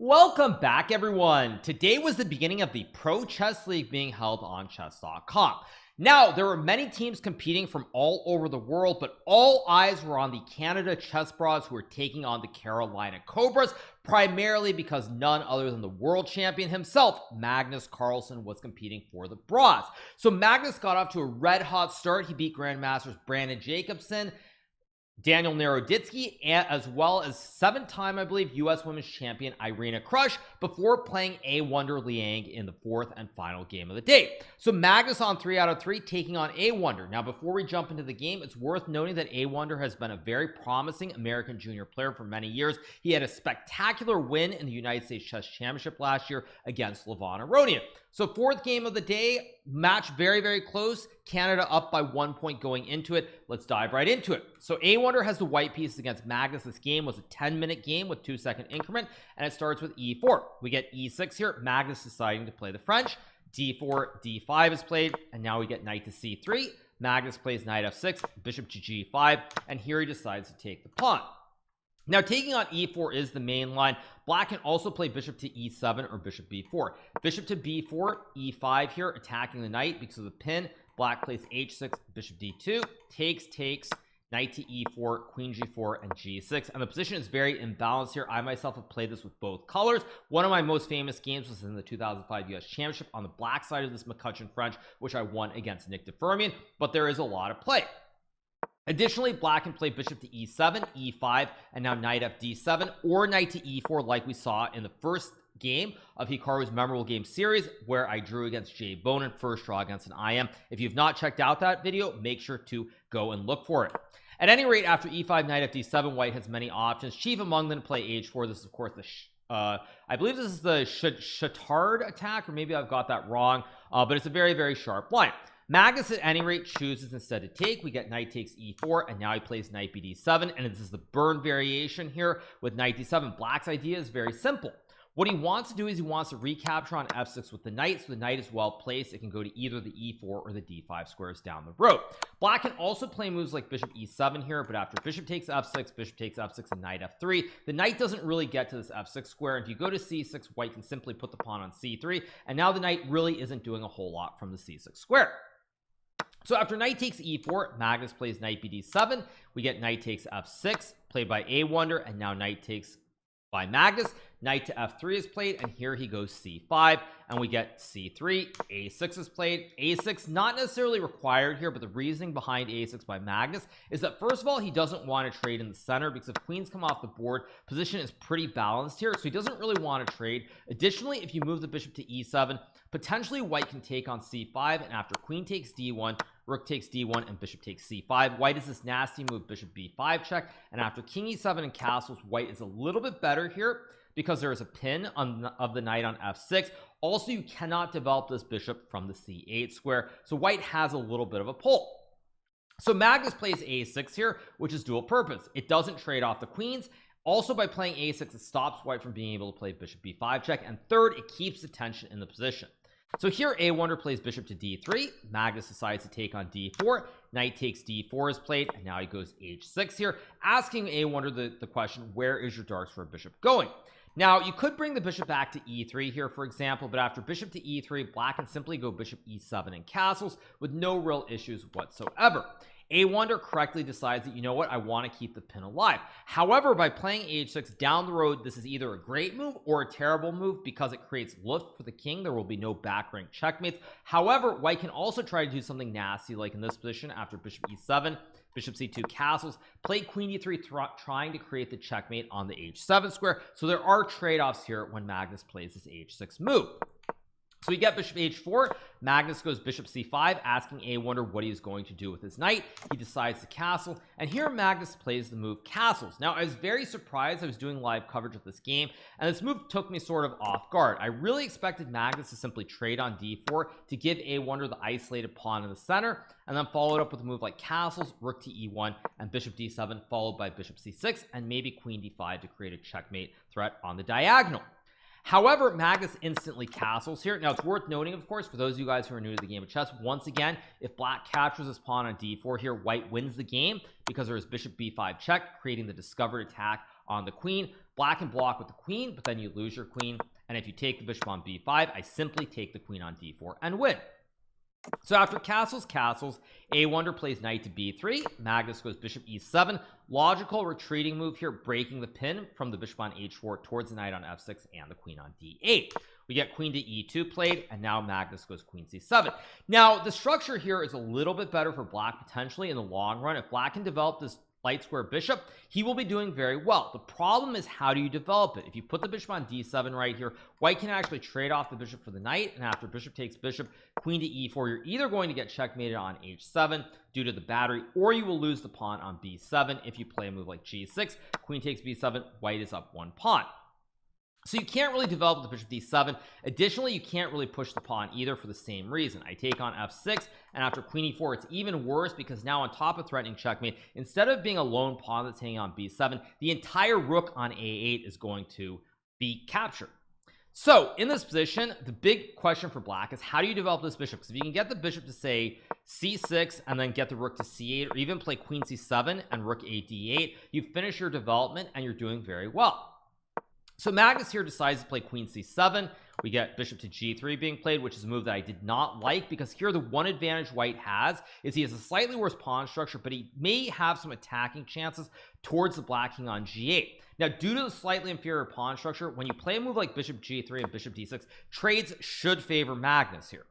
Welcome back, everyone. Today was the beginning of the Pro Chess League being held on chess.com. Now, there were many teams competing from all over the world, but all eyes were on the Canada Chess Bras who were taking on the Carolina Cobras, primarily because none other than the world champion himself, Magnus Carlsen, was competing for the Bras. So Magnus got off to a red-hot start. He beat Grandmasters Brandon Jacobson, Daniel Naroditsky, as well as seven-time, I believe, U.S. Women's Champion Irina Krush before playing Awonder Liang in the fourth and final game of the day. So Magnus on 3 out of 3 taking on Awonder. Now, before we jump into the game, it's worth noting that Awonder has been a very promising American junior player for many years. He had a spectacular win in the United States Chess Championship last year against Levon Aronian. So fourth game of the day, match very, very close. Canada up by 1 point going into it. Let's dive right into it. So Awonder has the white pieces against Magnus. This game was a 10-minute game with 2-second increment, and it starts with e4. We get e6 here. Magnus deciding to play the French. d4, d5 is played, and now we get knight to c3. Magnus plays knight f6, bishop to g5, and here he decides to take the pawn. Now, taking on e4 is the main line. Black can also play bishop to e7 or bishop b4. Bishop to b4, e5 here, attacking the knight because of the pin. Black plays h6, bishop d2, takes, knight to e4, queen g4, and g6. And the position is very imbalanced here. I myself have played this with both colors. One of my most famous games was in the 2005 US Championship on the black side of this McCutcheon French, which I won against Nick DeFermian, but there is a lot of play. Additionally, black can play bishop to e7, e5, and now knight f d7, or knight to e4 like we saw in the first game of Hikaru's memorable game series where I drew against Jay Bonin, first draw against an IM. If you've not checked out that video, make sure to go and look for it. At any rate, after e5, knight f d7, white has many options. Chief among them to play h4. This is, of course, I believe this is the Chatard attack, or maybe I've got that wrong, but it's a very, very sharp line. Magnus, at any rate, chooses instead to take. We get knight takes e4, and now he plays knight bd7, and this is the burn variation here with knight d7. Black's idea is very simple. What he wants to do is he wants to recapture on f6 with the knight, so the knight is well placed. It can go to either the e4 or the d5 squares down the road. Black can also play moves like bishop e7 here, but after bishop takes f6, and knight f3, the knight doesn't really get to this f6 square. And if you go to c6, white can simply put the pawn on c3, and now the knight really isn't doing a whole lot from the c6 square. So after knight takes e4, Magnus plays knight bd7. We get knight takes f6 played by Awonder, and now knight takes by Magnus. Knight to f3 is played, and here he goes c5, and we get c3. a6 is played. a6 not necessarily required here, but the reasoning behind a6 by Magnus is that, first of all, he doesn't want to trade in the center because if queens come off the board, position is pretty balanced here, so he doesn't really want to trade. Additionally, if you move the bishop to e7, potentially white can take on c5, and after queen takes d1, rook takes d1, and bishop takes c5. White is this nasty move, bishop b5 check, and after king e7 and castles, white is a little bit better here because there is a pin of the knight on f6. Also, you cannot develop this bishop from the c8 square, so white has a little bit of a pull. So Magnus plays a6 here, which is dual purpose. It doesn't trade off the queens. Also, by playing a6, it stops white from being able to play bishop b5 check, and third, it keeps the tension in the position. So here Awonder plays bishop to d3. Magnus decides to take on d4. Knight takes d4 is played, and now he goes h6 here, asking Awonder the question, where is your dark square bishop going? Now, you could bring the bishop back to e3 here, for example, but after bishop to e3, black can simply go bishop e7 and castles with no real issues whatsoever. Awonder correctly decides that, you know what, I want to keep the pin alive. However, by playing h6 down the road, this is either a great move or a terrible move because it creates luft for the king. There will be no back rank checkmates. However, white can also try to do something nasty, like in this position after bishop e7, bishop c2 castles, play queen e3, trying to create the checkmate on the h7 square. So there are trade-offs here when Magnus plays this h6 move. So we get bishop h4. Magnus goes bishop c5, asking Awonder what he's going to do with his knight. He decides to castle, and here Magnus plays the move castles. Now, I was very surprised. I was doing live coverage of this game, and this move took me sort of off guard. I really expected Magnus to simply trade on d4 to give Awonder the isolated pawn in the center, and then follow it up with a move like castles, rook to e1, and bishop d7, followed by bishop c6, and maybe queen d5 to create a checkmate threat on the diagonal. However, Magnus instantly castles here. Now, it's worth noting, of course, for those of you guys who are new to the game of chess, once again, if black captures his pawn on d4 here, white wins the game because there is bishop b5 check, creating the discovered attack on the queen. Black can block with the queen, but then you lose your queen. And if you take the bishop on b5, I simply take the queen on d4 and win. So after castles, Awonder plays knight to b3. Magnus goes bishop e7. Logical retreating move here, breaking the pin from the bishop on h4 towards the knight on f6 and the queen on d8. We get queen to e2 played, and now Magnus goes queen c7. Now the structure here is a little bit better for black potentially in the long run. If black can develop this light square bishop, he will be doing very well. The problem is, how do you develop it? If you put the bishop on d7 right here, white can actually trade off the bishop for the knight, and after bishop takes bishop, queen to e4, you're either going to get checkmated on h7 due to the battery, or you will lose the pawn on b7 if you play a move like g6. Queen takes b7, white is up one pawn. So you can't really develop the bishop d7. Additionally, you can't really push the pawn either for the same reason. I take on f6, and after queen e4, it's even worse because now on top of threatening checkmate, instead of being a lone pawn that's hanging on b7, the entire rook on a8 is going to be captured. So in this position, the big question for black is, how do you develop this bishop? Because if you can get the bishop to say c6 and then get the rook to c8, or even play queen c7 and rook a d8, you finish your development and you're doing very well. So Magnus here decides to play queen c7. We get bishop to g3 being played, which is a move that I did not like, because here the one advantage white has is he has a slightly worse pawn structure, but he may have some attacking chances towards the black king on g8. Now, due to the slightly inferior pawn structure, when you play a move like bishop g3 and bishop d6, trades should favor Magnus here.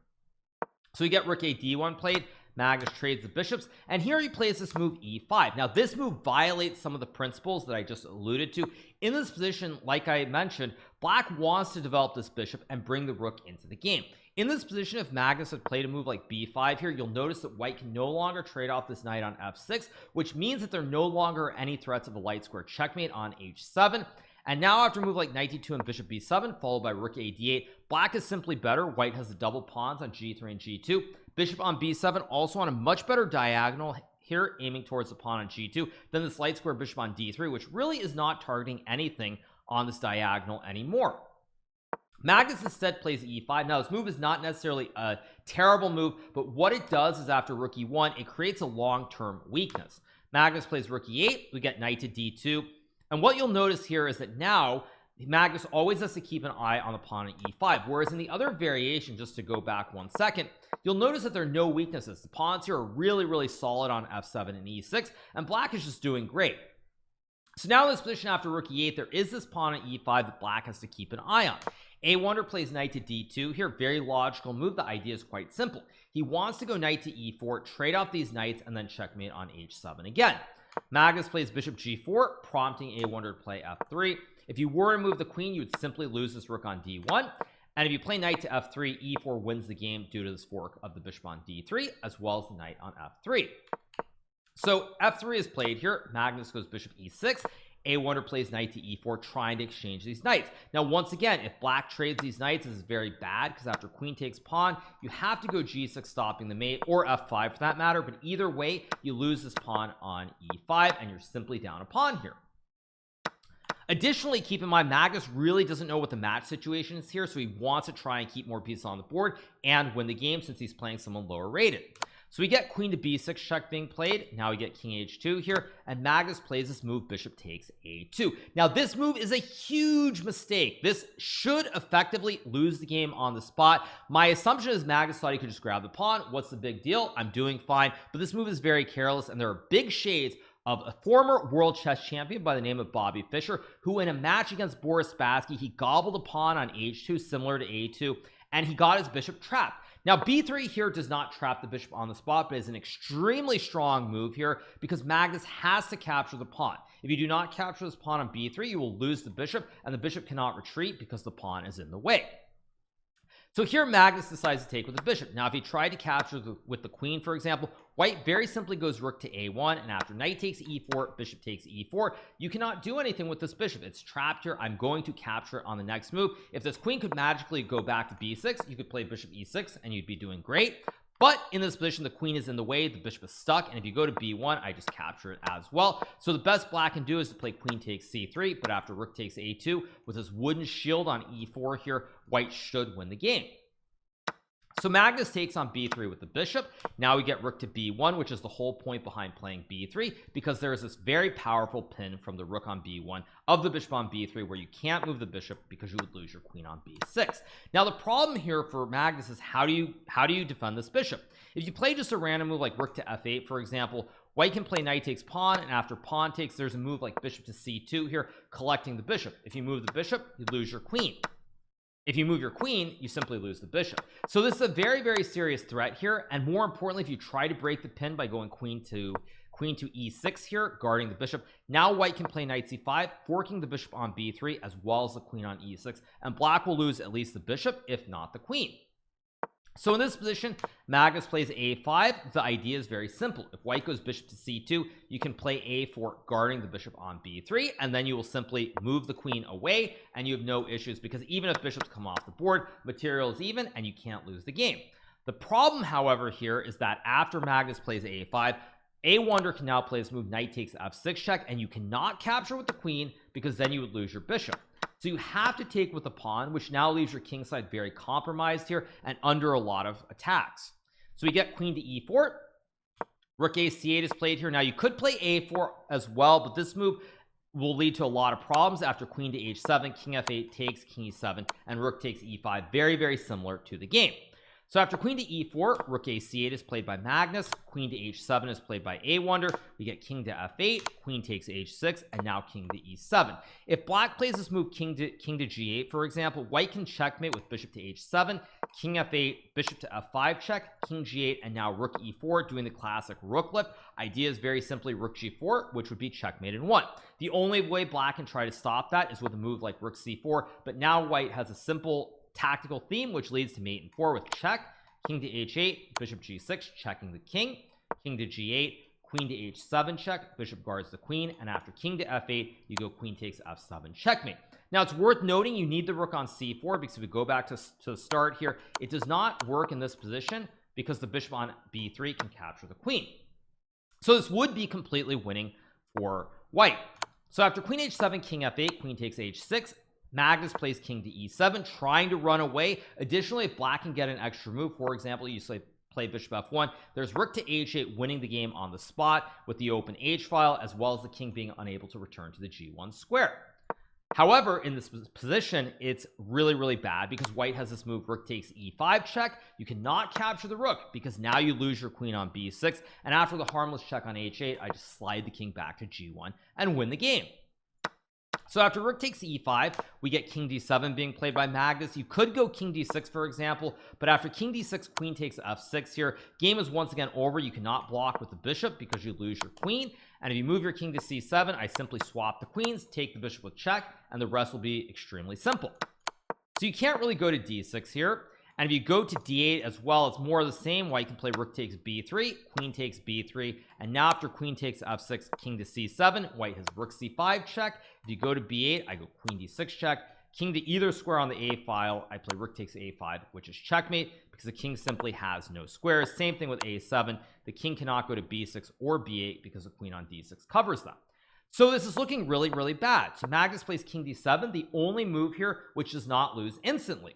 So we get rook a d1 played. Magnus trades the bishops, and here he plays this move e5. Now this move violates some of the principles that I just alluded to. In this position, like I mentioned, black wants to develop this bishop and bring the rook into the game. In this position, if Magnus had played a move like b5 here, you'll notice that white can no longer trade off this knight on f6, which means that there no longer are any threats of a light square checkmate on h7. And now after a move like knight d2 and bishop b7 followed by rook a d8, black is simply better. White has the double pawns on g3 and g2. Bishop on b7 also on a much better diagonal here, aiming towards the pawn on g2 than this light square bishop on d3, which really is not targeting anything on this diagonal anymore. Magnus instead plays e5. Now this move is not necessarily a terrible move, but what it does is after rook e1, it creates a long-term weakness. Magnus plays rook e8. We get knight to d2. And what you'll notice here is that now Magnus always has to keep an eye on the pawn at e5, whereas in the other variation, just to go back 1 second, you'll notice that there are no weaknesses. The pawns here are really solid on f7 and e6, and black is just doing great. So now in this position after rook e8, there is this pawn at e5 that black has to keep an eye on. Awonder plays knight to d2 here. Very logical move. The idea is quite simple. He wants to go knight to e4, trade off these knights, and then checkmate on h7 again. Magnus plays bishop g4, prompting Awonder to play f3. If you were to move the queen, you would simply lose this rook on d1. And if you play knight to f3, e4 wins the game due to this fork of the bishop on d3, as well as the knight on f3. So f3 is played here. Magnus goes bishop e6. Awonder plays knight to e4, trying to exchange these knights. Now once again, if black trades these knights, this is very bad, because after queen takes pawn, you have to go g6 stopping the mate, or f5 for that matter, but either way you lose this pawn on e5 and you're simply down a pawn here. Additionally, keep in mind, Magnus really doesn't know what the match situation is here, so he wants to try and keep more pieces on the board and win the game since he's playing someone lower rated. So we get queen to b6 check being played. Now we get king h2 here, and Magnus plays this move bishop takes a2. Now this move is a huge mistake. This should effectively lose the game on the spot. My assumption is Magnus thought he could just grab the pawn. What's the big deal? I'm doing fine, but this move is very careless, and there are big shades of a former world chess champion by the name of Bobby Fischer, who in a match against Boris Spassky, he gobbled a pawn on h2 similar to a2, and he got his bishop trapped. Now b3 here does not trap the bishop on the spot, but is an extremely strong move here because Magnus has to capture the pawn. If you do not capture this pawn on b3, you will lose the bishop, and the bishop cannot retreat because the pawn is in the way. So here Magnus decides to take with the bishop. Now if he tried to capture with the queen, for example, white very simply goes rook to a1, and after knight takes e4, bishop takes e4, you cannot do anything with this bishop. It's trapped here. I'm going to capture it on the next move. If this queen could magically go back to b6, you could play bishop e6 and you'd be doing great. But in this position, the queen is in the way, the bishop is stuck, and if you go to b1, I just capture it as well. So the best black can do is to play queen takes c3, but after rook takes a2, with this wooden shield on e4 here, white should win the game. So Magnus takes on b3 with the bishop. Now we get rook to b1, which is the whole point behind playing b3, because there is this very powerful pin from the rook on b1 of the bishop on b3 where you can't move the bishop because you would lose your queen on b6. Now the problem here for Magnus is how do you defend this bishop? If you play just a random move like rook to f8, for example, white can play knight takes pawn, and after pawn takes, there's a move like bishop to c2 here, collecting the bishop. If you move the bishop, you lose your queen. If you move your queen, you simply lose the bishop. So this is a very, very serious threat here. And more importantly, if you try to break the pin by going queen to e6 here, guarding the bishop, now white can play knight c5, forking the bishop on b3 as well as the queen on e6, and black will lose at least the bishop, if not the queen. So in this position, Magnus plays a5. The idea is very simple. If white goes bishop to c2, you can play a4, guarding the bishop on b3, and then you will simply move the queen away, and you have no issues, because even if bishops come off the board, material is even, and you can't lose the game. The problem, however, here is that after Magnus plays a5, Awonder can now play this move knight takes f6 check, and you cannot capture with the queen, because then you would lose your bishop. So you have to take with the pawn, which now leaves your king side very compromised here and under a lot of attacks. So we get queen to e4. Rook a c8 is played here. Now you could play a4 as well, but this move will lead to a lot of problems after queen to h7, king f8 takes, king e7, and rook takes e5. Very, very similar to the game. So after queen to e4, rook a c8 is played by Magnus, queen to h7 is played by Awonder. We get king to f8, queen takes h6, and now king to e7. If black plays this move king to g8, for example, white can checkmate with bishop to h7, king f8, bishop to f5 check, king g8, and now rook e4, doing the classic rook lift. Idea is very simply rook g4, which would be checkmate in one. The only way black can try to stop that is with a move like rook c4, but now white has a simple tactical theme which leads to mate in 4 with check, king to h8, bishop g6, checking the king, king to g8, queen to h7 check, bishop guards the queen, and after king to f8 you go queen takes f7 checkmate. Now it's worth noting you need the rook on c4, because if we go back to the start here, it does not work in this position because the bishop on b3 can capture the queen. So this would be completely winning for white. So after queen h7, king f8, queen takes h6, Magnus plays king to e7, trying to run away. Additionally, if black can get an extra move, for example, you play bishop f1, there's rook to h8 winning the game on the spot with the open h file, as well as the king being unable to return to the g1 square. However, in this position, it's really, really bad because white has this move rook takes e5 check. You cannot capture the rook because now you lose your queen on b6, and after the harmless check on h8, I just slide the king back to g1 and win the game. So after rook takes e5, we get king d7 being played by Magnus. You could go king d6, for example, but after king d6, queen takes f6 here. Game is once again over. You cannot block with the bishop because you lose your queen. And if you move your king to c7, I simply swap the queens, take the bishop with check, and the rest will be extremely simple. So you can't really go to d6 here. And if you go to d8 as well, it's more of the same. White can play rook takes b3, queen takes b3, and now after queen takes f6, king to c7, white has rook c5 check. If you go to b8, I go queen d6 check, king to either square on the a file, I play rook takes a5, which is checkmate because the king simply has no squares. Same thing with a7. The king cannot go to b6 or b8 because the queen on d6 covers them. So this is looking really, really bad. So Magnus plays king d7, the only move here which does not lose instantly.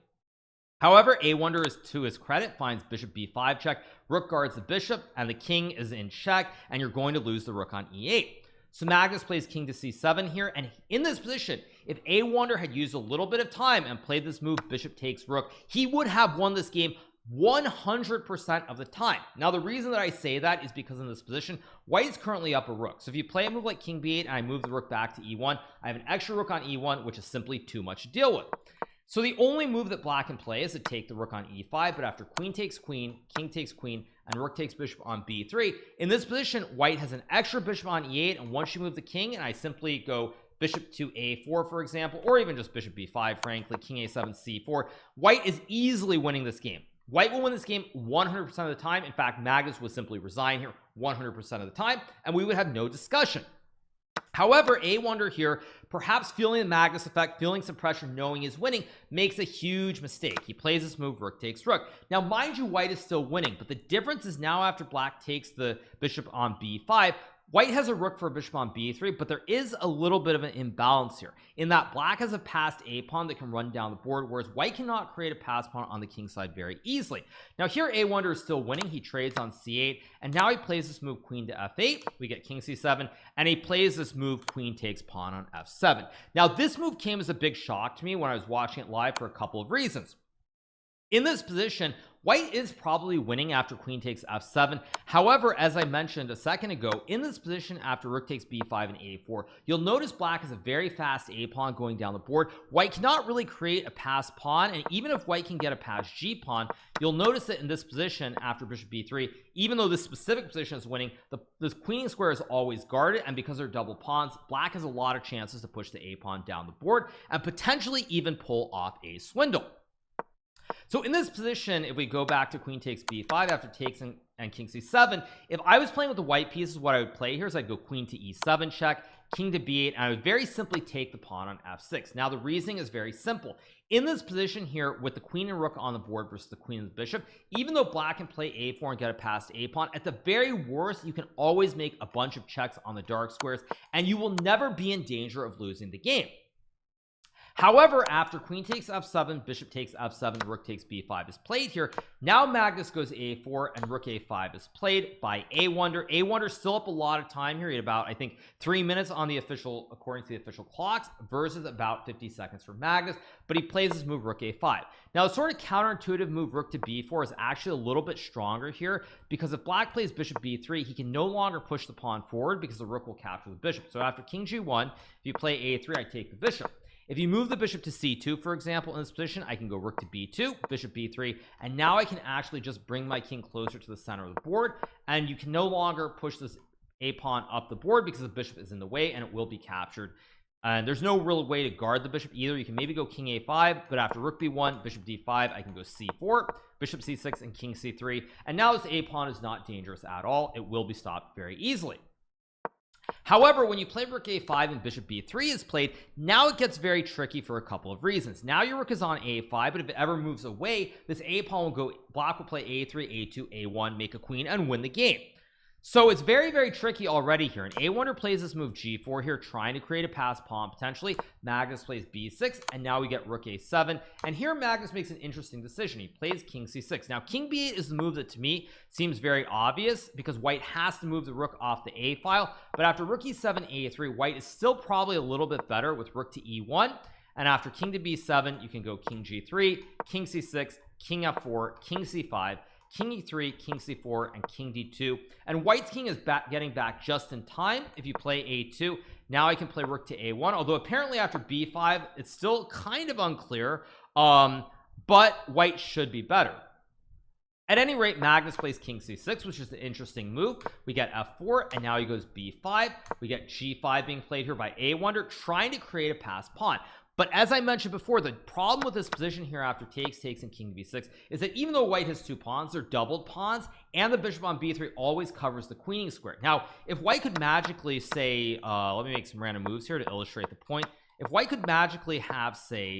However, Awonder, is to his credit, finds bishop b5 check, rook guards the bishop, and the king is in check, and you're going to lose the rook on e8. So Magnus plays king to c7 here, and in this position, if Awonder had used a little bit of time and played this move bishop takes rook, he would have won this game 100% of the time. Now the reason that I say that is because in this position, white is currently up a rook. So if you play a move like king b8 and I move the rook back to e1, I have an extra rook on e1, which is simply too much to deal with. So the only move that black can play is to take the rook on e5, but after queen takes queen, king takes queen, and rook takes bishop on b3, in this position, white has an extra bishop on e8, and once you move the king, and I simply go bishop to a4, for example, or even just bishop b5, frankly, king a7, c4, white is easily winning this game. White will win this game 100% of the time. In fact, Magnus would simply resign here 100% of the time, and we would have no discussion. However, Awonder here, perhaps feeling the Magnus effect, feeling some pressure, knowing he's winning, makes a huge mistake. He plays this move, rook takes rook. Now, mind you, white is still winning, but the difference is now after black takes the bishop on b5, white has a rook for a bishop on b3, but there is a little bit of an imbalance here in that black has a passed a pawn that can run down the board, whereas white cannot create a pass pawn on the king side very easily. Now here Awonder is still winning. He trades on c8, and now he plays this move queen to f8. We get king c7, and he plays this move queen takes pawn on f7. Now this move came as a big shock to me when I was watching it live for a couple of reasons. In this position, white is probably winning after queen takes f7. However, as I mentioned a second ago, in this position after rook takes b5 and a4, you'll notice black has a very fast a pawn going down the board. White cannot really create a pass pawn, and even if white can get a pass g pawn, you'll notice that in this position after bishop b3, even though this specific position is winning, this queening square is always guarded, and because they're double pawns, black has a lot of chances to push the a pawn down the board and potentially even pull off a swindle. So in this position, if we go back to queen takes b5 after takes and king c7, if I was playing with the white pieces, what I would play here is I'd go queen to e7 check, king to b8, and I would very simply take the pawn on f6. Now the reasoning is very simple. In this position here with the queen and rook on the board versus the queen and the bishop, even though black can play a4 and get a passed a pawn, at the very worst you can always make a bunch of checks on the dark squares, and you will never be in danger of losing the game. However, after queen takes f7, bishop takes f7, rook takes b5 is played here. Now Magnus goes a4 and rook a5 is played by Awonder. Awonder still up a lot of time here. He had about, I think, 3 minutes on the official, according to the official clocks, versus about 50 seconds for Magnus, but he plays his move rook a5. Now, a sort of counterintuitive move rook to b4 is actually a little bit stronger here, because if black plays bishop b3, he can no longer push the pawn forward because the rook will capture the bishop. So after king g1, if you play a3, I take the bishop. If you move the bishop to c2, for example, in this position, I can go rook to b2, bishop b3, and now I can actually just bring my king closer to the center of the board, and you can no longer push this a pawn up the board because the bishop is in the way and it will be captured. And there's no real way to guard the bishop either. You can maybe go king a5, but after rook b1, bishop d5, I can go c4, bishop c6, and king c3, and now this a pawn is not dangerous at all. It will be stopped very easily. However, when you play rook a5 and bishop b3 is played, now it gets very tricky for a couple of reasons. Now your rook is on a5, but if it ever moves away, this a pawn will go, black will play a3, a2, a1, make a queen, and win the game. So it's very, very tricky already here. And Awonder plays this move g4 here, trying to create a pass pawn potentially. Magnus plays b6, and now we get rook a7. And here Magnus makes an interesting decision. He plays king c6. Now king b8 is the move that to me seems very obvious, because white has to move the rook off the a file. But after rook e7, a3, white is still probably a little bit better with rook to e1. And after king to b7, you can go king g3, king c6, king f4, king c5, king e3, king c4, and king d2. And white's king is getting back just in time. If you play a2, now I can play rook to a1, although apparently after b5 it's still kind of unclear, but white should be better. At any rate, Magnus plays king c6, which is an interesting move. We get f4, and now he goes b5. We get g5 being played here by Awonder, trying to create a pass pawn. But as I mentioned before, the problem with this position here after takes, and king b6 is that even though white has two pawns, they're doubled pawns, and the bishop on b3 always covers the queening square. Now, if white could magically say, let me make some random moves here to illustrate the point. If white could magically have, say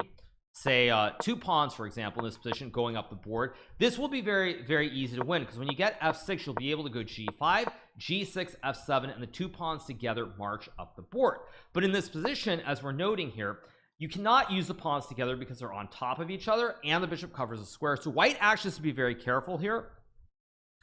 two pawns, for example, in this position going up the board, this will be very, very easy to win, because when you get f6, you'll be able to go g5, g6, f7, and the two pawns together march up the board. But in this position, as we're noting here, you cannot use the pawns together because they're on top of each other, and the bishop covers the square. So white actually has to be very careful here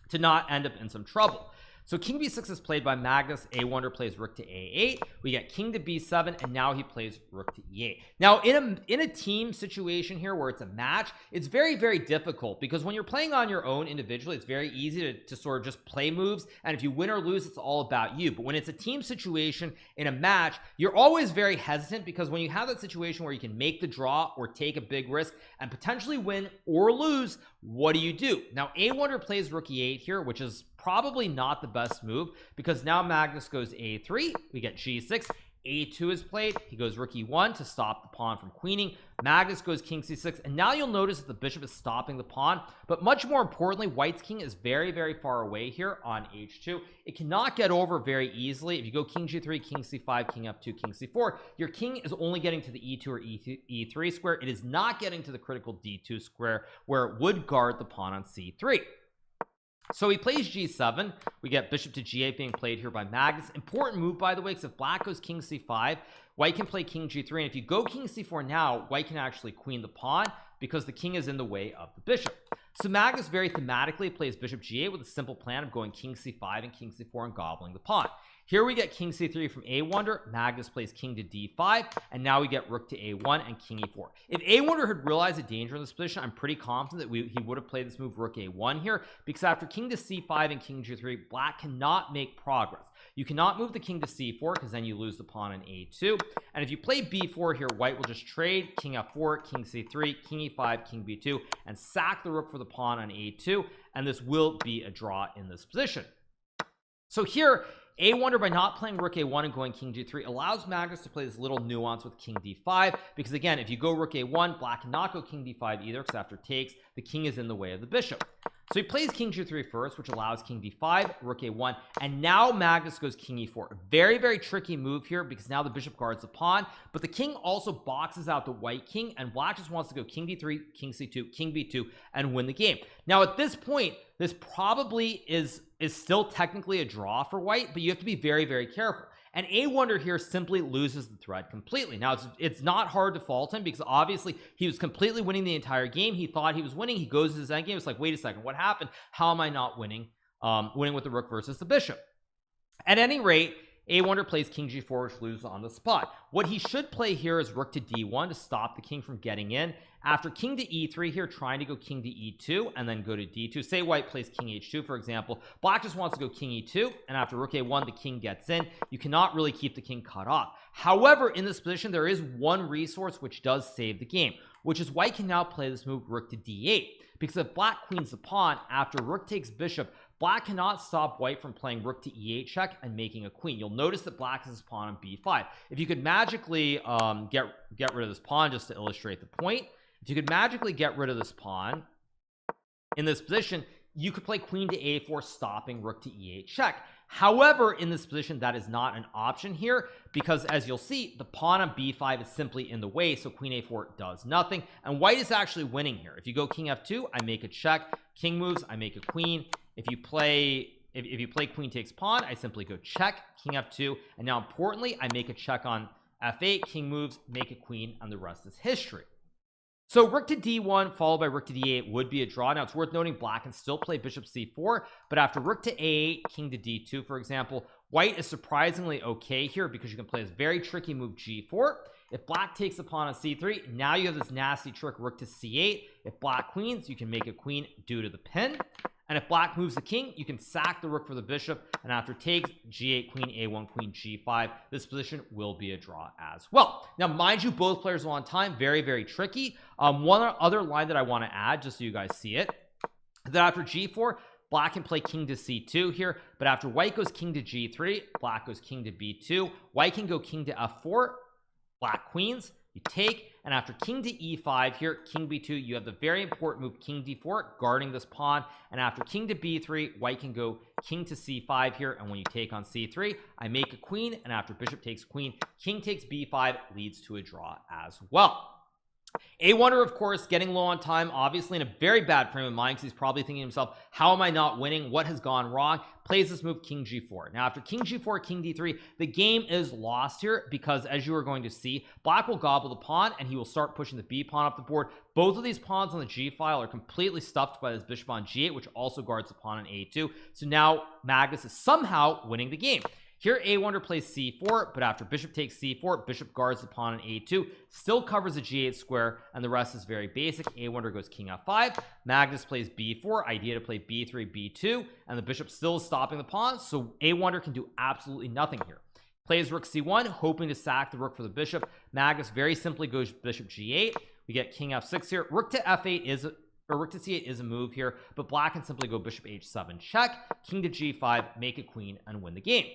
to not end up in some trouble. So king b6 is played by Magnus. Awonder plays rook to a8. We get king to b7, and now he plays rook to e8. Now in a team situation here where it's a match, it's very, very difficult, because when you're playing on your own individually, it's very easy to sort of just play moves, and if you win or lose, it's all about you. But when it's a team situation in a match, you're always very hesitant, because when you have that situation where you can make the draw or take a big risk and potentially win or lose, what do? Now Awonder plays rook e8 here, which is probably not the best move, because now Magnus goes a3, we get g6, a2 is played, he goes rook e1 to stop the pawn from queening, Magnus goes king c6, and now you'll notice that the bishop is stopping the pawn. But much more importantly, white's king is very, very far away here on h2. It cannot get over very easily. If you go king g3, king c5, king f2, king c4, your king is only getting to the e2 or e3 square. It is not getting to the critical d2 square, where it would guard the pawn on c3. So he plays g7. We get bishop to g8 being played here by Magnus. Important move, by the way, because if black goes king c5, white can play king g3, and if you go king c4 now, white can actually queen the pawn because the king is in the way of the bishop. So Magnus very thematically plays bishop g8 with a simple plan of going king c5 and king c4 and gobbling the pawn. Here we get king c3 from Awonder. Magnus plays king to d5, and now we get rook to a1 and king e4. If Awonder had realized the danger in this position, I'm pretty confident that he would have played this move rook a1 here, because after king to c5 and king g3, black cannot make progress. You cannot move the king to c4 because then you lose the pawn on a2, and if you play b4 here, white will just trade king f4, king c3, king e5, king b2, and sack the rook for the pawn on a2, and this will be a draw in this position. So here Awonder, by not playing rook a1 and going king g3, allows Magnus to play this little nuance with king d5, because again, if you go rook a1, black cannot go king d5 either, because after takes, the king is in the way of the bishop. So he plays king g3 first, which allows king d5, rook a1, and now Magnus goes king e4. Very, very tricky move here, because now the bishop guards the pawn, but the king also boxes out the white king, and black just wants to go king d3, king c2, king b2, and win the game. Now at this point, this probably is still technically a draw for white, but you have to be very, very careful. And Awonder here simply loses the thread completely. Now it's not hard to fault him, because obviously he was completely winning the entire game. He thought he was winning. He goes to his endgame. It's like, wait a second, what happened? How am I not winning? Winning with the rook versus the bishop. At any rate, Awonder plays king g4, which loses on the spot. What he should play here is rook to d1 to stop the king from getting in. After king to e3 here, trying to go king to e2 and then go to d2. Say white plays king h2, for example. Black just wants to go king e2, and after rook a1, the king gets in. You cannot really keep the king cut off. However, in this position, there is one resource which does save the game, which is white can now play this move rook to d8, because if black queens the pawn, after rook takes bishop, black cannot stop white from playing rook to e8 check and making a queen. You'll notice that black has his pawn on b5. If you could magically get rid of this pawn, just to illustrate the point, if you could magically get rid of this pawn in this position, you could play queen to a4, stopping rook to e8 check. However, in this position, that is not an option here, because as you'll see, the pawn on b5 is simply in the way, so queen a4 does nothing, and white is actually winning here. If you go king f2, I make a check. King moves, I make a queen. If you play queen takes pawn, I simply go check, king f2, and now importantly, I make a check on f8, king moves, make a queen, and the rest is history. So rook to d1 followed by rook to d8 would be a draw. Now it's worth noting black can still play bishop c4, but after rook to a8, king to d2, for example, white is surprisingly okay here, because you can play this very tricky move g4. If black takes the pawn on c3, now you have this nasty trick rook to c8. If black queens, you can make a queen due to the pin. And if black moves the king, you can sack the rook for the bishop, and after takes, g8, queen, a1, queen, g5, this position will be a draw as well. Now, mind you, both players are on time. Very, very tricky. One other line that I want to add, just so you guys see it, that after g4, black can play king to c2 here, but after white goes king to g3, black goes king to b2, white can go king to f4, black queens, you take, and after king to e5 here, king b2, you have the very important move king d4, guarding this pawn, and after king to b3, white can go king to c5 here, and when you take on c3, I make a queen, and after bishop takes queen, king takes b5 leads to a draw as well. Awonder, of course, getting low on time, obviously in a very bad frame of mind, because he's probably thinking to himself, how am I not winning? What has gone wrong? Plays this move king g4. Now after king g4, king d3, the game is lost here, because as you are going to see, black will gobble the pawn and he will start pushing the b pawn up the board. Both of these pawns on the g file are completely stuffed by this bishop on g8, which also guards the pawn on a2. So now Magnus is somehow winning the game. Here Awonder plays c4, but after bishop takes c4, bishop guards the pawn on a2, still covers the g8 square, and the rest is very basic. Awonder goes king f5, Magnus plays b4, idea to play b3, b2, and the bishop still is stopping the pawn, so Awonder can do absolutely nothing here. Plays rook c1, hoping to sack the rook for the bishop. Magnus very simply goes bishop g8. We get king f6 here. Rook to f8 is rook to c8 is a move here, but black can simply go bishop h7 check, king to g5, make a queen, and win the game.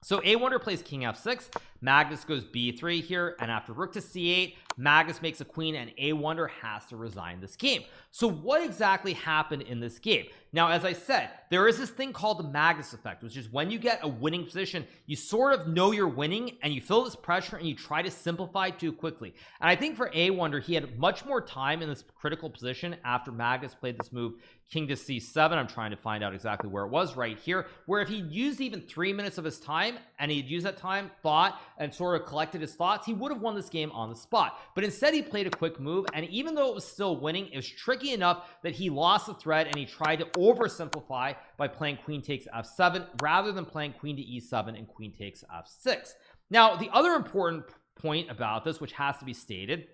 So Awonder plays king f6, Magnus goes b3 here, and after rook to c8, Magnus makes a queen, and Awonder has to resign this game. So what exactly happened in this game? Now, as I said, there is this thing called the Magnus Effect, which is when you get a winning position, you sort of know you're winning, and you feel this pressure, and you try to simplify too quickly. And I think for Awonder, he had much more time in this critical position after Magnus played this move, king to c7. I'm trying to find out exactly where it was, right here, where if he used even 3 minutes of his time, and he'd used that time, thought, and sort of collected his thoughts, he would have won this game on the spot. But instead, he played a quick move, and even though it was still winning, it was tricky enough that he lost the thread, and he tried to oversimplify by playing queen takes f7 rather than playing queen to e7 and queen takes f6. Now, the other important point about this, which has to be stated,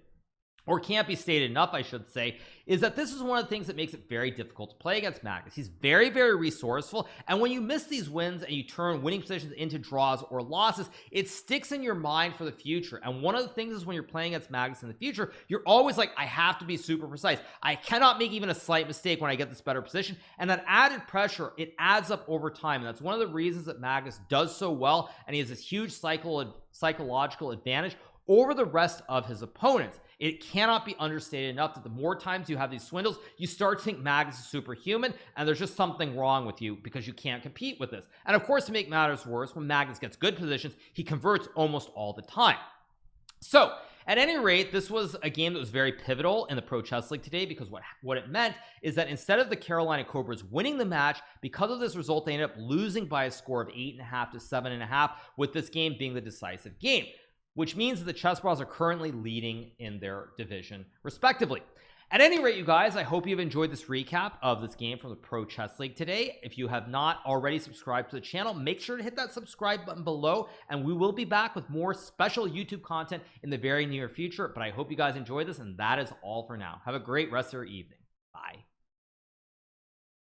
or can't be stated enough, I should say, is that this is one of the things that makes it very difficult to play against Magnus. He's very, very resourceful, and when you miss these wins and you turn winning positions into draws or losses, it sticks in your mind for the future. And one of the things is when you're playing against Magnus in the future, you're always like, I have to be super precise. I cannot make even a slight mistake when I get this better position, and that added pressure, it adds up over time. And that's one of the reasons that Magnus does so well, and he has this huge psychological advantage over the rest of his opponents. It cannot be understated enough that the more times you have these swindles, you start to think Magnus is superhuman, and there's just something wrong with you because you can't compete with this. And of course, to make matters worse, when Magnus gets good positions, he converts almost all the time. So at any rate, this was a game that was very pivotal in the Pro Chess League today, because what it meant is that instead of the Carolina Cobras winning the match, because of this result, they ended up losing by a score of 8.5 to 7.5, with this game being the decisive game, which means that the Chess Bros are currently leading in their division respectively. At any rate, you guys, I hope you've enjoyed this recap of this game from the Pro Chess League today. If you have not already subscribed to the channel, make sure to hit that subscribe button below, and we will be back with more special YouTube content in the very near future. But I hope you guys enjoyed this, and that is all for now. Have a great rest of your evening. Bye.